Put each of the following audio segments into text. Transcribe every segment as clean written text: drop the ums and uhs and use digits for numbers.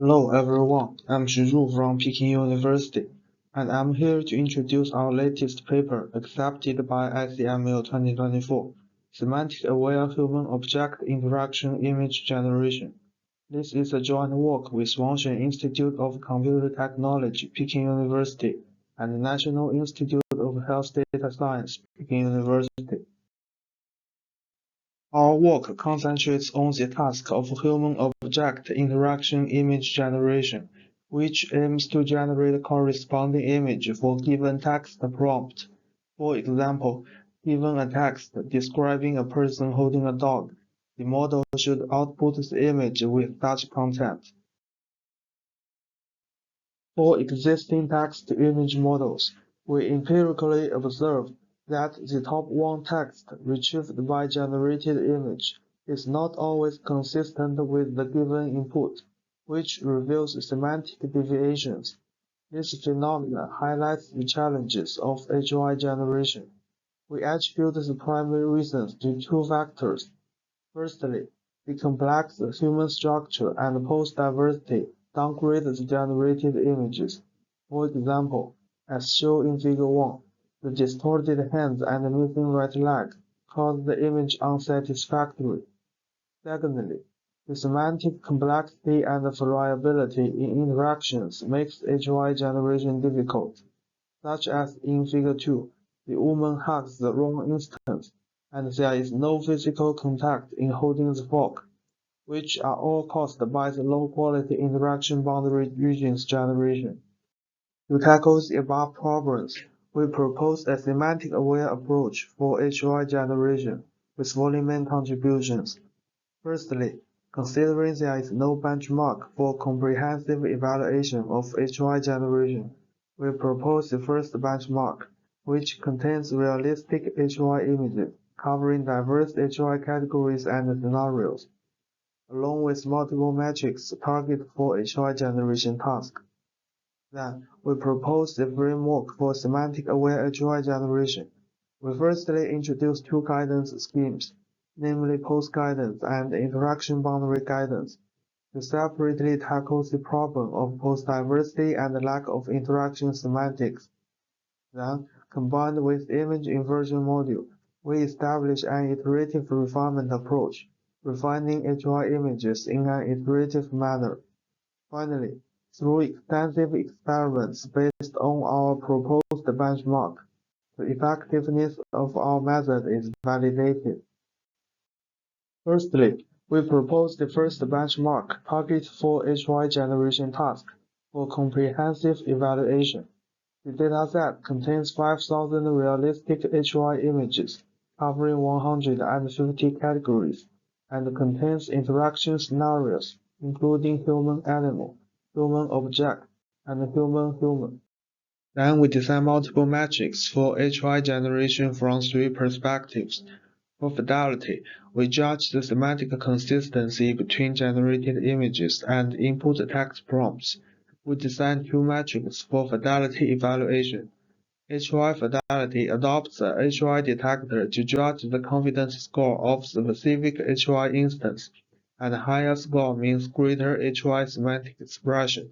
Hello everyone, I'm Zhu from Peking University, and I'm here to introduce our latest paper accepted by ICML'24, Semantic-Aware Human Object Interaction Image Generation. This is a joint work with Wangxuan Institute of Computer Technology, Peking University, and the National Institute of Health Data Science, Peking University. Our work concentrates on the task of human-object interaction image generation, which aims to generate a corresponding image for given text prompt. For example, given a text describing a person holding a dog, the model should output the image with such content. For existing text-to-image models, we empirically observed that the top one text retrieved by generated image is not always consistent with the given input, which reveals semantic deviations. This phenomenon highlights the challenges of HOI generation. We attribute the primary reasons to two factors. Firstly, the complex human structure and pose diversity downgrade the generated images. For example, as shown in Figure 1, the distorted hands and missing right leg cause the image unsatisfactory. Secondly, the semantic complexity and variability in interactions makes HOI generation difficult, such as in Figure 2, the woman hugs the wrong instance, and there is no physical contact in holding the fork, which are all caused by the low-quality interaction boundary regions generation. To tackle the above problems, we propose a semantic-aware approach for HOI generation with volume contributions. Firstly, considering there is no benchmark for comprehensive evaluation of HOI generation, we propose the first benchmark, which contains realistic HOI images covering diverse HOI categories and scenarios, along with multiple metrics targeted for HOI generation tasks. Then, we propose the framework for semantic-aware HOI generation. We firstly introduce two guidance schemes, namely pose guidance and interaction boundary guidance, to separately tackle the problem of pose diversity and lack of interaction semantics. Then, combined with image inversion module, we establish an iterative refinement approach, refining HOI images in an iterative manner. Finally, through extensive experiments based on our proposed benchmark, the effectiveness of our method is validated. Firstly, we propose the first benchmark target for HOI generation task for comprehensive evaluation. The dataset contains 5,000 realistic HOI images covering 150 categories and contains interaction scenarios including human-animal, human-object, and human-human. Then we design multiple metrics for HOI generation from three perspectives. For fidelity, we judge the semantic consistency between generated images and input text prompts. We design two metrics for fidelity evaluation. HOI fidelity adopts a HOI detector to judge the confidence score of specific HOI instance, and higher score means greater HOI semantic expression.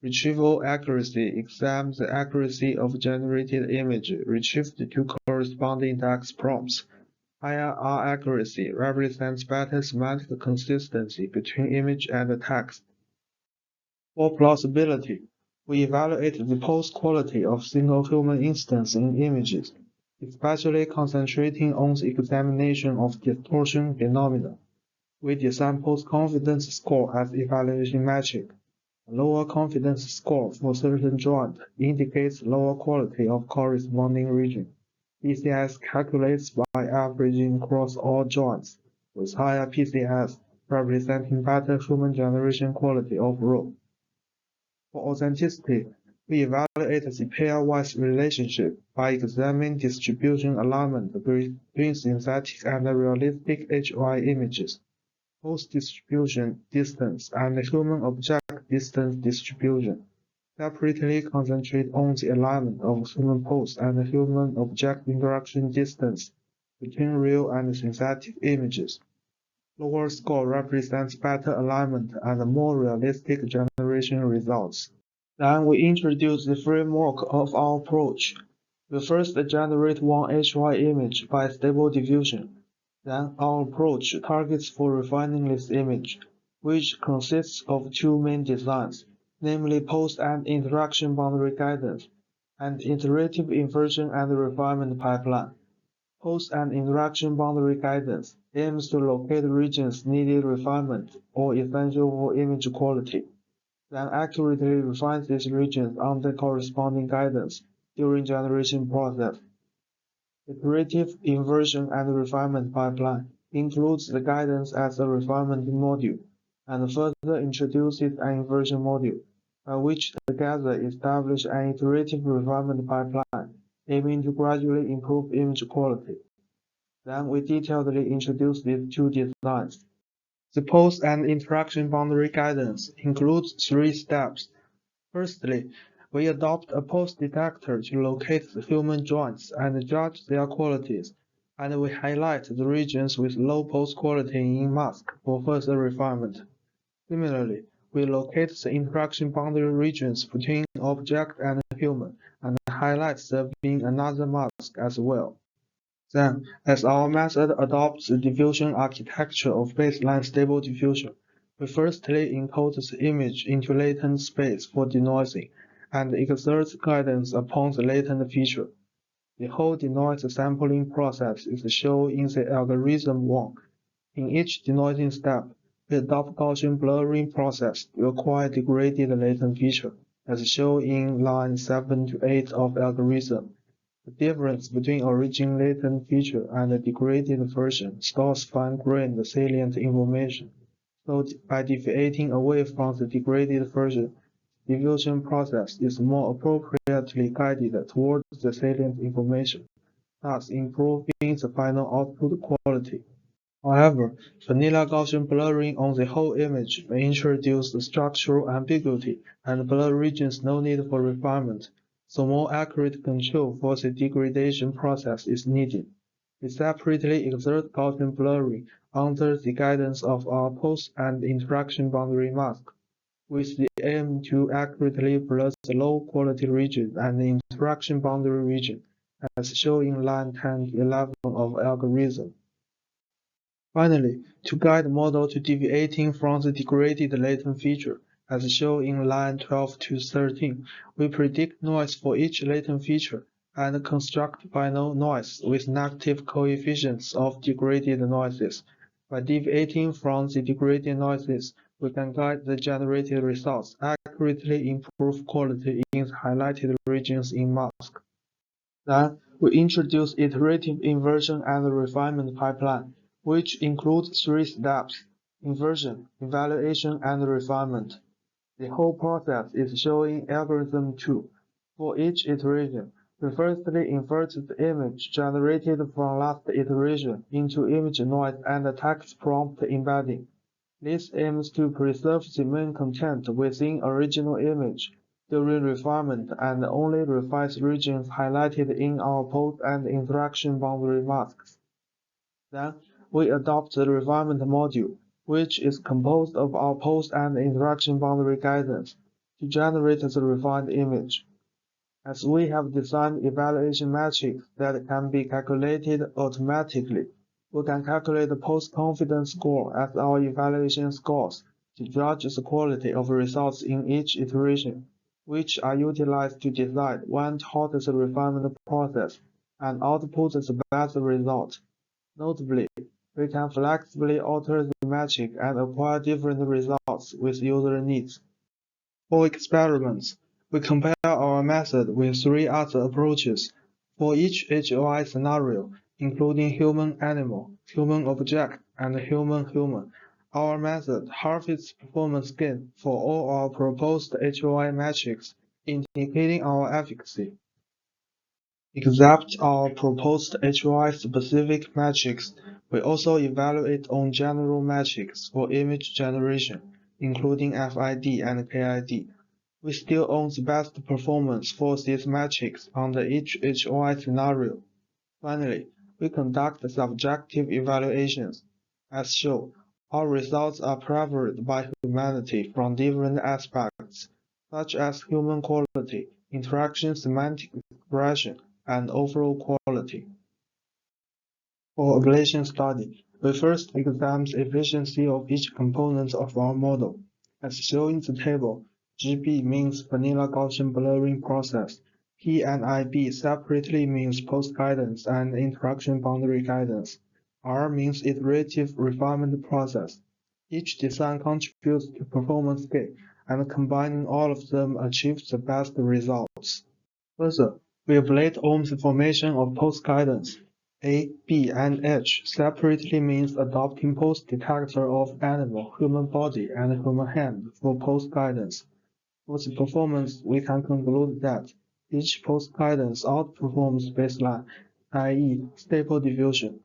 Retrieval accuracy examines the accuracy of generated image retrieved to corresponding text prompts. Higher R accuracy represents better semantic consistency between image and text. For plausibility, we evaluate the pose quality of single human instance in images, especially concentrating on the examination of distortion phenomena. We design pose confidence score as evaluation metric. A lower confidence score for certain joint indicates lower quality of corresponding region. PCS calculates by averaging across all joints, with higher PCS representing better human generation quality overall. For authenticity, we evaluate the pairwise relationship by examining distribution alignment between synthetic and realistic HOI images, pose distribution distance, and human object distance distribution. Separately concentrate on the alignment of human pose and human object interaction distance between real and synthetic images. Lower score represents better alignment and more realistic generation results. Then we introduce the framework of our approach. We first generate one HY image by Stable Diffusion. Then our approach targets for refining this image, which consists of two main designs, namely post and interaction boundary guidance, and iterative inversion and refinement pipeline. Post and interaction boundary guidance aims to locate regions needed refinement or essential for image quality, then accurately refines these regions under corresponding guidance during generation process. Iterative inversion and refinement pipeline includes the guidance as a refinement module, and further introduces an inversion module, by which together establish an iterative refinement pipeline, aiming to gradually improve image quality. Then we detailedly introduce these two designs. The post and interaction boundary guidance includes three steps. Firstly, we adopt a pose detector to locate the human joints and judge their qualities, and we highlight the regions with low pose quality in mask for further refinement. Similarly, we locate the interaction boundary regions between object and human and highlight there being another mask as well. Then, as our method adopts the diffusion architecture of baseline Stable Diffusion, we firstly encode the image into latent space for denoising, and exert guidance upon the latent feature. The whole denoise sampling process is shown in the algorithm 1. In each denoising step, we adopt Gaussian blurring process to acquire degraded latent feature, as shown in line 7 to 8 of algorithm. The difference between original latent feature and the degraded version stores fine-grained salient information, so by deviating away from the degraded version, the diffusion process is more appropriately guided towards the salient information, thus improving the final output quality. However, vanilla Gaussian blurring on the whole image may introduce structural ambiguity and blur regions no need for refinement, so more accurate control for the degradation process is needed. We separately exert Gaussian blurring under the guidance of our post and interaction boundary mask, with the aim to accurately blur the low-quality region and the interaction boundary region, as shown in line 10 to 11 of algorithm. Finally, to guide the model to deviating from the degraded latent feature, as shown in line 12 to 13, we predict noise for each latent feature and construct binary noise with negative coefficients of degraded noises. By deviating from the degraded noises, we can guide the generated results, accurately improve quality in the highlighted regions in mask. Then, we introduce iterative inversion and refinement pipeline, which includes three steps: inversion, evaluation, and refinement. The whole process is shown in algorithm 2. For each iteration, we firstly invert the image generated from last iteration into image noise and text prompt embedding. This aims to preserve the main content within original image during refinement and only refines regions highlighted in our post and interaction boundary masks. Then, we adopt the refinement module, which is composed of our post and interaction boundary guidance, to generate the refined image. As we have designed evaluation metrics that can be calculated automatically, we can calculate the post-confidence score as our evaluation scores to judge the quality of results in each iteration, which are utilized to decide when to halt the refinement process and output the best result. Notably, we can flexibly alter the metric and acquire different results with user needs. For experiments, we compare our method with three other approaches. For each HOI scenario, including human-animal, human-object, and human-human, our method halves its performance gain for all our proposed HOI metrics, indicating our efficacy. Except our proposed HOI-specific metrics, we also evaluate on general metrics for image generation, including FID and KID. We still own the best performance for these metrics under each HOI scenario. Finally, we conduct subjective evaluations. As shown, Our results are favored by humanity from different aspects, such as human quality, interaction semantic expression, and overall quality. For ablation study, we first examine the efficiency of each component of our model. As shown in the table, GB means vanilla Gaussian blurring process. P and IB separately means post-guidance and interaction boundary guidance. R means iterative refinement process. Each design contributes to performance gain, and combining all of them achieves the best results. Further, we evaluate the formation of post-guidance. A, B, and H separately means adopting post detector of animal, human body, and human hand for post-guidance. For the performance, we can conclude that each post-guidance outperforms baseline, i.e., stable diffusion,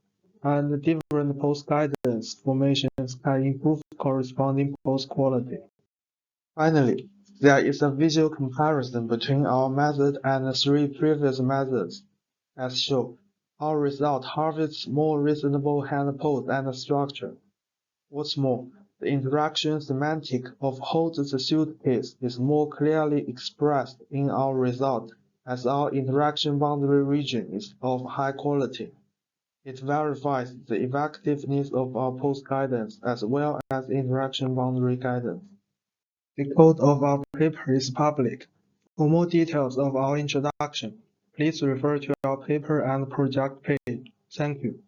and different post-guidance formations can improve corresponding post-quality. Finally, there is a visual comparison between our method and the three previous methods. As shown, our result harvests more reasonable hand pose and structure. What's more, the interaction semantic of holds the suitcase is more clearly expressed in our result, as our interaction boundary region is of high quality. It verifies the effectiveness of our post guidance as well as interaction boundary guidance. The code of our paper is public. For more details of our introduction, please refer to our paper and project page. Thank you.